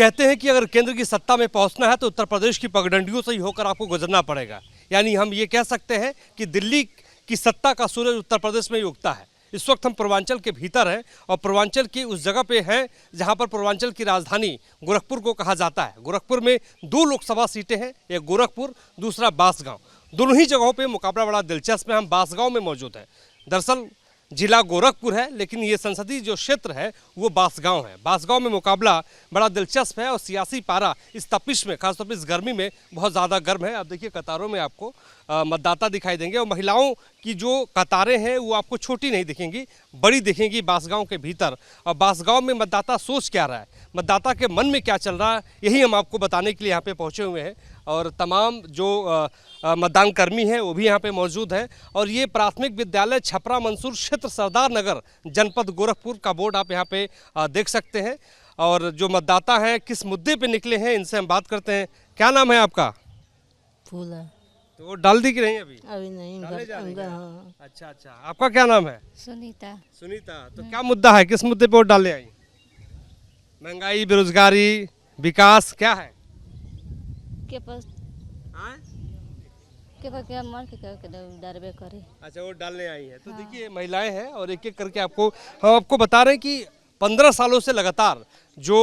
कहते हैं कि अगर केंद्र की सत्ता में पहुंचना है तो उत्तर प्रदेश की पगडंडियों से ही होकर आपको गुजरना पड़ेगा। यानी हम ये कह सकते हैं कि दिल्ली की सत्ता का सूरज उत्तर प्रदेश में ही उगता है। इस वक्त हम पूर्वांचल के भीतर हैं और पूर्वांचल की उस जगह पे हैं जहां पर पूर्वांचल की राजधानी गोरखपुर को कहा जाता है। गोरखपुर में 2 लोकसभा सीटें हैं, एक गोरखपुर, दूसरा बांसगांव। दोनों ही जगहों पे मुकाबला बड़ा दिलचस्प है। हम बांसगांव में मौजूद हैं। दरअसल जिला गोरखपुर है लेकिन ये संसदीय जो क्षेत्र है वो बांसगांव है। बांसगांव में मुकाबला बड़ा दिलचस्प है और सियासी पारा इस तपिश में, खासतौर पर इस गर्मी में बहुत ज़्यादा गर्म है। अब देखिए कतारों में आपको मतदाता दिखाई देंगे और महिलाओं की जो कतारें हैं वो आपको छोटी नहीं दिखेंगी, बड़ी दिखेंगी बांसगांव के भीतर। और बांसगांव में मतदाता सोच क्या रहा है, मतदाता के मन में क्या चल रहा है, यही हम आपको बताने के लिए यहाँ पे पहुँचे हुए हैं। और तमाम जो मतदान कर्मी हैं वो भी यहाँ पे मौजूद है। और ये प्राथमिक विद्यालय छपरा मंसूर क्षेत्र सरदार नगर जनपद गोरखपुर का बोर्ड आप यहाँ पे देख सकते हैं। और जो मतदाता हैं किस मुद्दे पे निकले हैं इनसे हम बात करते हैं। क्या नाम है आपका? फूला। तो वोट डाल दी कि नहीं? अभी नहीं हाँ। अच्छा, आपका क्या नाम है? सुनीता। तो क्या मुद्दा है, किस मुद्दे पे वोट डालने आई? महंगाई, बेरोजगारी, विकास, क्या है? के पास क्या मार के डरबे करे। अच्छा, वोट डालने आई है। तो देखिए महिलाएं हैं और एक एक करके हम आपको बता रहे हैं कि 15 सालों से लगातार जो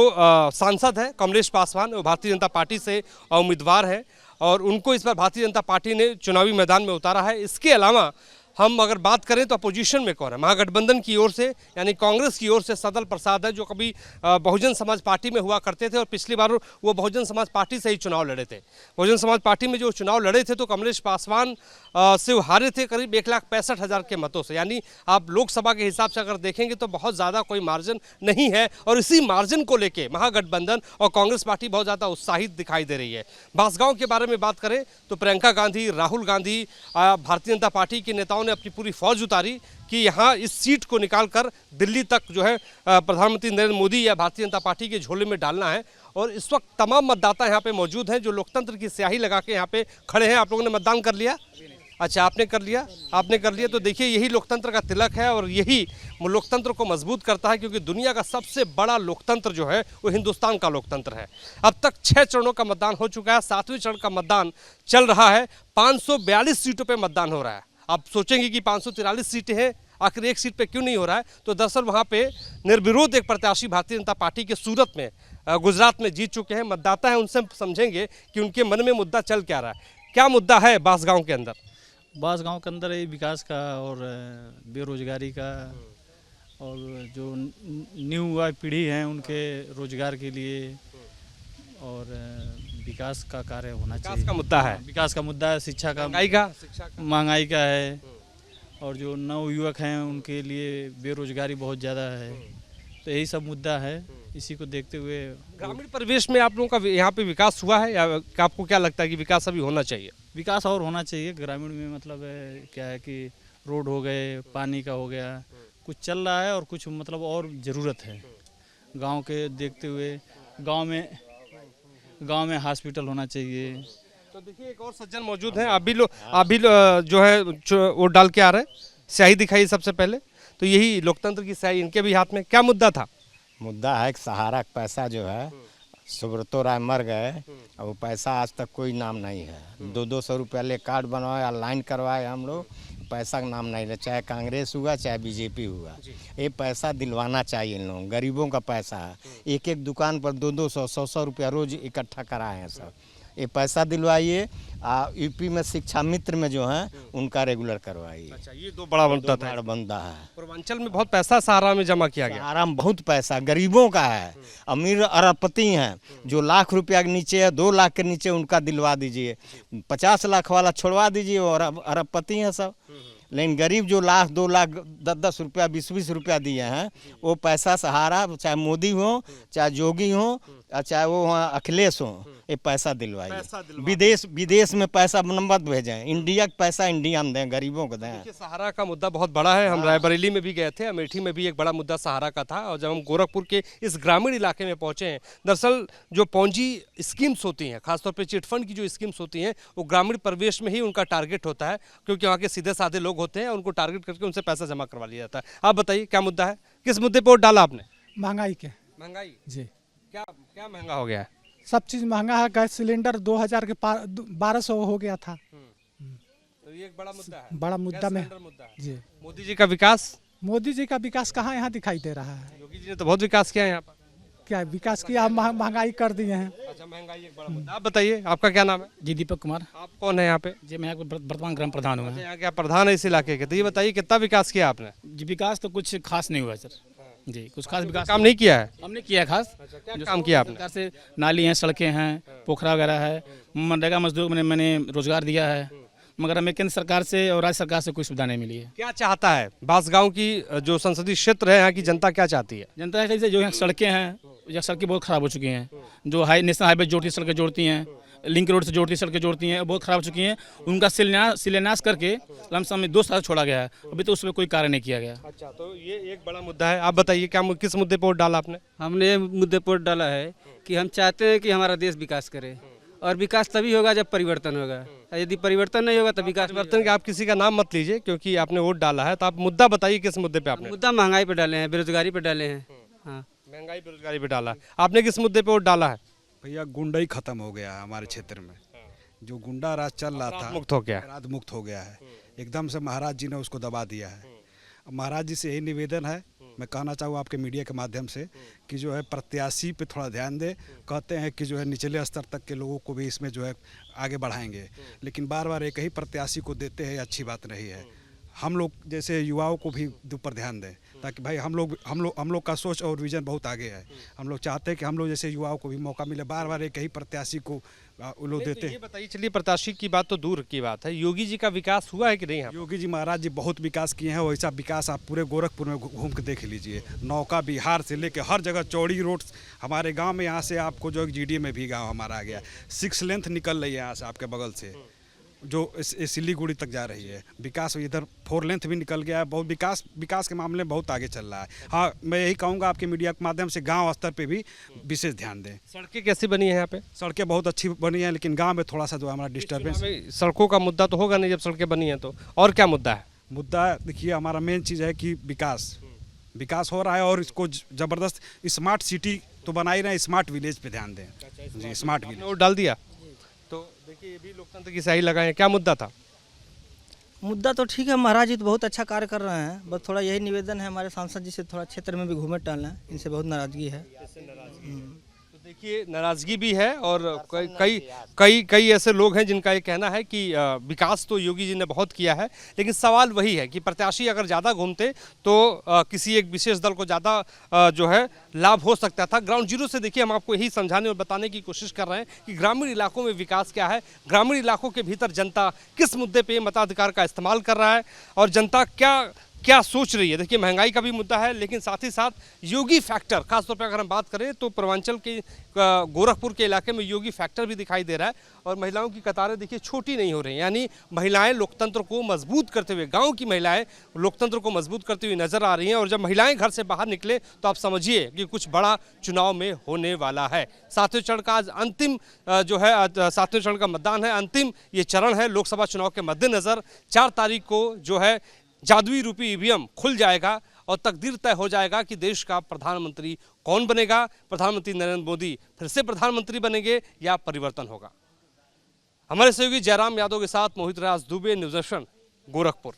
सांसद है कमलेश पासवान, वो भारतीय जनता पार्टी से उम्मीदवार है और उनको इस बार भारतीय जनता पार्टी ने चुनावी मैदान में उतारा है। इसके अलावा हम अगर बात करें तो अपोजिशन में कौन है, महागठबंधन की ओर से यानी कांग्रेस की ओर से सदल प्रसाद है जो कभी बहुजन समाज पार्टी में हुआ करते थे और पिछली बार वो बहुजन समाज पार्टी से ही चुनाव लड़े थे। बहुजन समाज पार्टी में जो चुनाव लड़े थे तो कमलेश पासवान से वो हारे थे करीब 1,65,000 के मतों से। यानी आप लोकसभा के हिसाब से अगर देखेंगे तो बहुत ज़्यादा कोई मार्जिन नहीं है और इसी मार्जिन को लेके महागठबंधन और कांग्रेस पार्टी बहुत ज़्यादा उत्साहित दिखाई दे रही है। बांसगांव के बारे में बात करें तो प्रियंका गांधी, राहुल गांधी, भारतीय जनता पार्टी के नेताओं ने अपनी पूरी फौज उतारी कि यहाँ इस सीट को निकालकर दिल्ली तक जो है प्रधानमंत्री नरेंद्र मोदी या भारतीय जनता पार्टी के झोले में डालना है। और इस वक्त तमाम मतदाता यहाँ पे मौजूद हैं जो लोकतंत्र की स्याही लगा के यहाँ पे खड़े हैं। आप लोगों ने मतदान कर लिया? अच्छा, आपने कर लिया। तो देखिए यही लोकतंत्र का तिलक है और यही लोकतंत्र को मजबूत करता है क्योंकि दुनिया का सबसे बड़ा लोकतंत्र जो है वो हिंदुस्तान का लोकतंत्र है। अब तक 6 चरणों का मतदान हो चुका है, 7वें चरण का मतदान चल रहा है। 542 सीटों पर मतदान हो रहा है। आप सोचेंगे कि 543 सीटें हैं, आखिर एक सीट पे क्यों नहीं हो रहा है? तो दरअसल वहाँ पे निर्विरोध एक प्रत्याशी भारतीय जनता पार्टी के सूरत में गुजरात में जीत चुके हैं। मतदाता हैं, उनसे समझेंगे कि उनके मन में मुद्दा चल क्या रहा है। क्या मुद्दा है बांसगांव के अंदर? बांसगांव के अंदर ये विकास का और बेरोजगारी का और जो न्यू युवा पीढ़ी है उनके रोजगार के लिए और विकास का कार्य होना चाहिए। विकास का मुद्दा है, विकास का मुद्दा है, शिक्षा का, महंगाई का है और जो नव युवक हैं उनके लिए बेरोजगारी बहुत ज़्यादा है। तो यही सब मुद्दा है। इसी को देखते हुए ग्रामीण परिवेश में आप लोगों का यहाँ पे विकास हुआ है या आपको क्या लगता है कि विकास अभी होना चाहिए? विकास और होना चाहिए ग्रामीण में। मतलब क्या है कि रोड हो गए, पानी का हो गया, कुछ चल रहा है और कुछ मतलब और ज़रूरत है। गांव के देखते हुए गांव में हॉस्पिटल होना चाहिए। तो देखिए एक और सज्जन मौजूद हैं, आप भी जो है वो डाल के आ रहे हैं। स्याही दिखाई सबसे पहले, तो यही लोकतंत्र की स्याही इनके भी हाथ में। क्या मुद्दा था? मुद्दा है कि सहारा का पैसा जो है, सुब्रतो राय मर गए और वो पैसा आज तक कोई नाम नहीं है। 200 रुपया ले कार्ड बनवाए, ऑनलाइन करवाए हम लोग, पैसा का नाम नहीं है। चाहे कांग्रेस हुआ चाहे बीजेपी हुआ, ये पैसा दिलवाना चाहिए इन लोगों, गरीबों का पैसा है। एक एक दुकान पर 200, 100 रुपया रोज इकट्ठा कराए हैं सब। ये पैसा दिलवाइए। यूपी में शिक्षा मित्र में जो है उनका रेगुलर करवाइए। अच्छा, ये 2 बड़ा बंदा है। पूर्वांचल में बहुत पैसा सहारा में जमा किया गया। सहारा में बहुत पैसा गरीबों का है। अमीर अरबपति हैं जो लाख रुपया के नीचे है, 2 लाख के नीचे उनका दिलवा दीजिए। 50 लाख वाला छोड़वा दीजिए, और अरबपति हैं सब। लेकिन गरीब जो लाख, 2 लाख, 10-10 रुपया, 20-20 रुपया दिए हैं, वो पैसा सहारा, चाहे मोदी हो, चाहे योगी हो, चाहे वो अखिलेश हो, ये पैसा दिलवाइए। विदेश में पैसा मत भेजें, इंडिया का पैसा इंडिया में दें, गरीबों को दें। सहारा का मुद्दा बहुत बड़ा है। हम रायबरेली में भी गए थे, अमेठी में भी एक बड़ा मुद्दा सहारा का था। और जब हम गोरखपुर के इस ग्रामीण इलाके में पहुंचे हैं, दरअसल जो पौंजी स्कीम्स होती हैं, खासतौर पर चिटफंड की जो स्कीम्स होती हैं, वो ग्रामीण परिवेश में ही उनका टारगेट होता है क्योंकि वहाँ के सीधे साधे लोग होते हैं, उनको टारगेट करके उनसे पैसा जमा करवा लिया जाता है। आप बताइए क्या मुद्दा है, किस मुद्दे पर वोट डाला आपने? महंगाई के। महंगाई जी। क्या क्या महंगा हो गया है? सब चीज़ महंगा है। गैस सिलेंडर 2000 के पार 1200 हो गया था। तो ये एक बड़ा मुद्दा है, बड़ा गैस मुद्दा में सिलेंडर मुद्दा है। जी। मोदी जी का विकास, मोदी जी का विकास कहाँ यहाँ दिखाई दे रहा है? योगी जी ने तो बहुत विकास किया है यहाँ पर। क्या विकास किया? महंगाई कर दिए हैं। अच्छा, महंगाई एक बड़ा मुद्दा। आप बताइए, आपका क्या नाम है? जी दीपक कुमार आप कौन है यहाँ पे? जी, मैं वर्तमान ग्राम प्रधान हूँ। यहाँ क्या प्रधान है इस इलाके के? तो ये बताइए कितना विकास किया आपने? जी, विकास तो कुछ खास नहीं हुआ सर। जी, कुछ खास विकास काम नहीं किया है? हमने किया है खास। क्या काम किया आपने? सरकार से नाली हैं, सड़कें हैं, पोखरा वगैरह है, मनरेगा मजदूर मैंने रोजगार दिया है, मगर हमें केंद्र सरकार से और राज्य सरकार से कोई सुविधा नहीं मिली है। क्या चाहता है बांसगांव की जो संसदीय क्षेत्र है, यहाँ की जनता क्या चाहती है? जनता है जो यहाँ सड़कें हैं, यह सड़कें बहुत ख़राब हो चुकी हैं। जो नेशनल हाईवे जोड़ती सड़कें जोड़ती हैं, लिंक रोड से जोड़ती सड़कें जोड़ती हैं, बहुत ख़राब हो चुकी हैं। उनका शिलान्यास करके लमसम में 2 साल छोड़ा गया है, अभी तो उसमें कोई कार्य नहीं किया गया। अच्छा, तो ये एक बड़ा मुद्दा है। आप बताइए क्या किस मुद्दे पर वोट डाला आपने? हमने मुद्दे पर डाला है कि हम चाहते हैं कि हमारा देश विकास करे, और विकास तभी होगा जब परिवर्तन होगा। यदि परिवर्तन नहीं होगा तो विकास परिवर्तन के आप किसी का नाम मत लीजिए, क्योंकि आपने वोट डाला है। तो आप मुद्दा बताइए किस मुद्दे पे आपने? मुद्दा महंगाई पे डाले हैं, बेरोजगारी पे डाले हैं। हाँ, महंगाई बेरोजगारी पे डाला। आपने किस मुद्दे पे वोट डाला है? भैया गुंडा ही खत्म हो गया है हमारे क्षेत्र में। जो गुंडा राज चल रहा था, मुक्त हो गया। अपराध मुक्त हो गया है एकदम से। महाराज जी ने उसको दबा दिया है। अब महाराज जी से यही निवेदन है, मैं कहना चाहूँ आपके मीडिया के माध्यम से, कि जो है प्रत्याशी पे थोड़ा ध्यान दे। कहते हैं कि जो है निचले स्तर तक के लोगों को भी इसमें जो है आगे बढ़ाएंगे, लेकिन बार बार एक ही प्रत्याशी को देते हैं, अच्छी बात नहीं है। हम लोग जैसे युवाओं को भी ऊपर ध्यान दें, ताकि भाई हम लोग का सोच और विजन बहुत आगे है। हम लोग चाहते हैं कि हम लोग जैसे युवाओं को भी मौका मिले। बार बार एक ही प्रत्याशी को वो लोग देते हैं। ये बताइए, चलिए प्रत्याशी की बात तो दूर की बात है, योगी जी का विकास हुआ है कि नहीं यहाँ? योगी जी महाराज जी बहुत विकास किए हैं। वैसा विकास आप पूरे गोरखपुर में घूम के देख लीजिए। नौका बिहार से लेके हर जगह चौड़ी रोड हमारे गांव में, यहाँ से आपको जो जीडीए में भी गांव हमारा आ गया, 6 लेंथ निकल रही है यहाँ से आपके बगल से, जो सिलीगुड़ी तक जा रही है। विकास इधर 4 लेंथ भी निकल गया है। बहुत विकास के मामले में बहुत आगे चल रहा है। हाँ, मैं यही कहूँगा आपके मीडिया के माध्यम से गांव स्तर पे भी विशेष ध्यान दें। सड़कें कैसी बनी है यहाँ पे? सड़कें बहुत अच्छी बनी हैं, लेकिन गांव में थोड़ा सा जो हमारा डिस्टर्बेंस। सड़कों का मुद्दा तो होगा नहीं जब सड़कें बनी हैं तो। और क्या मुद्दा है? मुद्दा देखिए, हमारा मेन चीज़ है कि विकास हो रहा है, और इसको ज़बरदस्त स्मार्ट सिटी तो बना ही रहे हैं, स्मार्ट विलेज पे ध्यान दें जी। स्मार्ट विलेज वोट डाल दिया तो देखिए, ये भी लोकतंत्र की सही लगाए। क्या मुद्दा था? मुद्दा तो ठीक है, महाराज जी तो बहुत अच्छा कार्य कर रहे हैं। बस थोड़ा यही निवेदन है हमारे सांसद जी से, थोड़ा क्षेत्र में भी घूमे टहलना, इनसे बहुत नाराजगी है। तो देखिए, नाराजगी भी है, और कई ऐसे लोग हैं जिनका ये कहना है कि विकास तो योगी जी ने बहुत किया है, लेकिन सवाल वही है कि प्रत्याशी अगर ज़्यादा घूमते तो किसी एक विशेष दल को ज़्यादा जो है लाभ हो सकता था। ग्राउंड जीरो से देखिए, हम आपको यही समझाने और बताने की कोशिश कर रहे हैं कि ग्रामीण इलाकों में विकास क्या है, ग्रामीण इलाकों के भीतर जनता किस मुद्दे पर मताधिकार का इस्तेमाल कर रहा है, और जनता क्या सोच रही है। देखिए, महंगाई का भी मुद्दा है, लेकिन साथ ही साथ योगी फैक्टर, खासतौर पर अगर हम बात करें तो पूर्वांचल के गोरखपुर के इलाके में योगी फैक्टर भी दिखाई दे रहा है। और महिलाओं की कतारें देखिए छोटी नहीं हो रही, यानी महिलाएं लोकतंत्र को मजबूत करते हुए, गांव की महिलाएं लोकतंत्र को मजबूत करती हुई नजर आ रही हैं। और जब महिलाएं घर से बाहर निकले तो आप समझिए कि कुछ बड़ा चुनाव में होने वाला है। 7वें चरण का आज अंतिम जो है 7वें चरण का मतदान है, अंतिम ये चरण है लोकसभा चुनाव के मद्देनजर। 4 तारीख को जो है जादुई रूपी ईवीएम खुल जाएगा और तकदीर तय हो जाएगा कि देश का प्रधानमंत्री कौन बनेगा। प्रधानमंत्री नरेंद्र मोदी फिर से प्रधानमंत्री बनेंगे या परिवर्तन होगा। हमारे सहयोगी जयराम यादव के साथ मोहित राज दुबे, न्यूज़ नेशन, गोरखपुर।